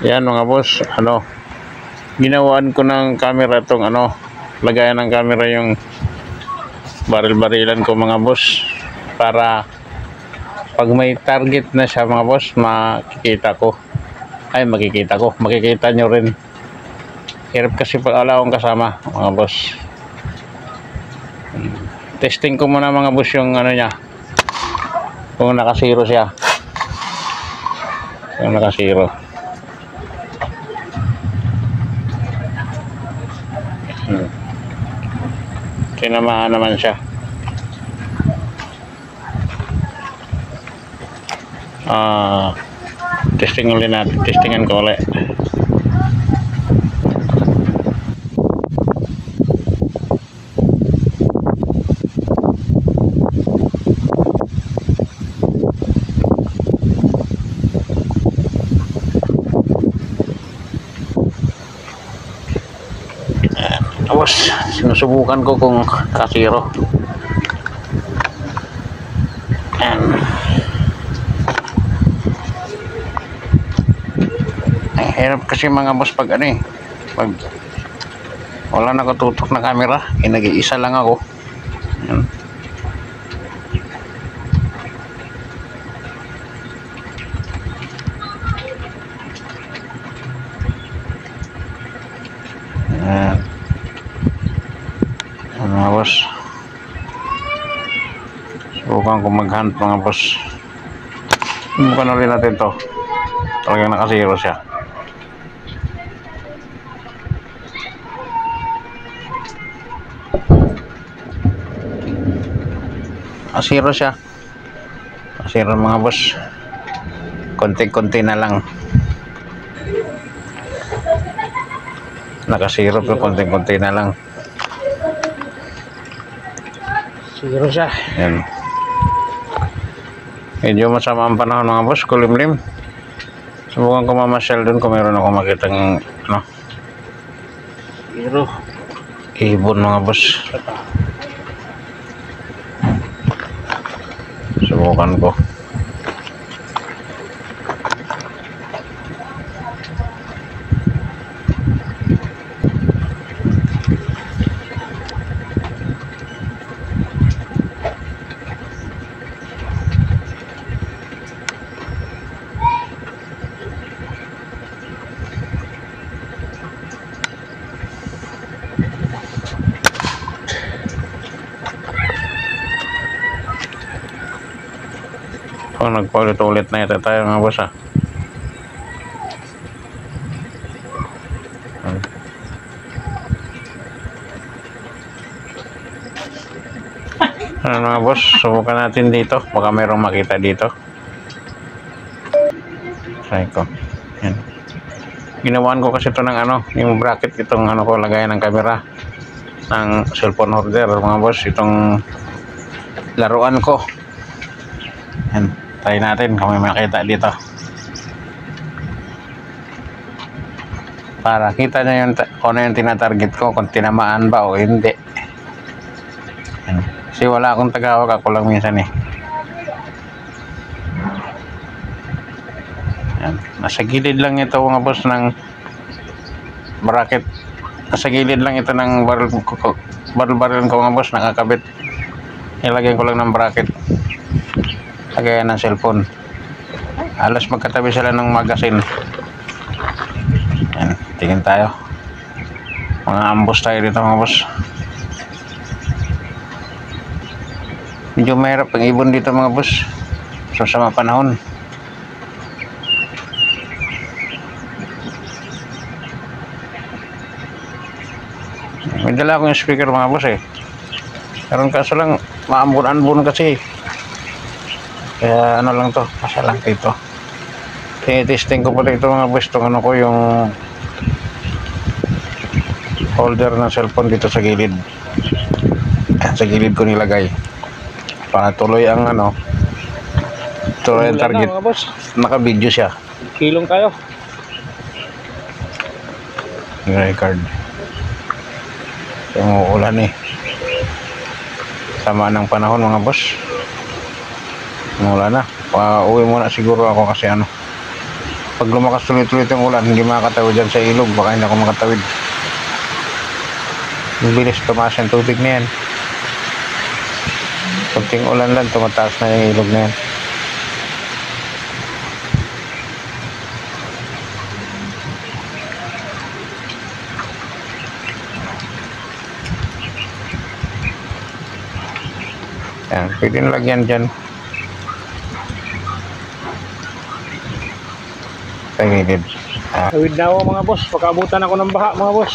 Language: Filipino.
Yan mga boss, ginawaan ko ng camera tong lagayan ng camera yung baril-barilan ko mga boss, para pag may target na siya mga boss, makikita nyo rin. Hirap kasi pag wala akong kasama mga boss. Testing ko muna mga boss yung niya, kung nakasiro siya, kung nakasiro. Tinamaan naman siya. Testingan ko ulit. Tapos sinusubukan ko kung kasiro. Ay, hirap kasi mga boss pag pag wala nakatutok na camera, nag-iisa lang ako. Ayan. Ayan. Mga boss, subukan ko mag-hunt mga boss. Subukan ulit natin to. Talagang nakasiro siya. Asiro siya. Asiro mga boss. Konti-konti na lang. Nakasiro pero konti-konti na lang. Siguro siya. Yan. Medyo masama ang panahon mga boss, kulimlim. Subukan ko mamasyal dun kung meron ako makitang ibon mga boss. Subukan ko. Nagpaulit-ulit na ito tayo mga boss mga boss, subukan natin dito, baka mayroong makita dito. Try ko. Yan. Ginawaan ko kasi ito ng yung bracket, itong ko lagayan ng camera ng cellphone holder mga boss, itong laruan ko. Yan. Try natin kung may makita dito. Para kita nyo kung ano yung tinatarget ko, kung tinamaan ba o hindi. Yan. Kasi wala akong tagawag, ako lang minsan Yan. Nasa gilid lang ito mga boss ng bracket. Nasa gilid lang ito ng baril ko mga boss, nakakabit. Ilagay ko lang ng bracket. Lagayan ng cellphone. Alas magkatabi sila ng magazine. Yan, tingin tayo. Mga ambush tayo dito mga boss. Medyo mahirap ang ibon dito mga boss, so sa mga panahon. May dala akong speaker mga boss Karon kaso lang maambon-ambon kasi. Kaya lang to, pasya lang dito. Testing ko pala ito mga boss, itong ko yung holder ng cellphone dito sa gilid. Sa gilid ko nilagay. Para tuloy ang tuloy ang target. Naka-video siya. Kilong tayo. Record. Yung ulan Sama ng panahon mga boss. Mula na. Pauwi muna siguro ako kasi Pag lumakas tuloy-tuloy itong ulan, hindi makakatawid dyan sa ilog, baka hindi ako makatawid. Ang bilis tumaas yung tubig na yan. Kunting ulan lang, tumataas na yung ilog na yan. Yan, pwede nalagyan dyan. Sa gilid. Tawid na ako mga boss. Pagkaabutan ako ng baha mga boss.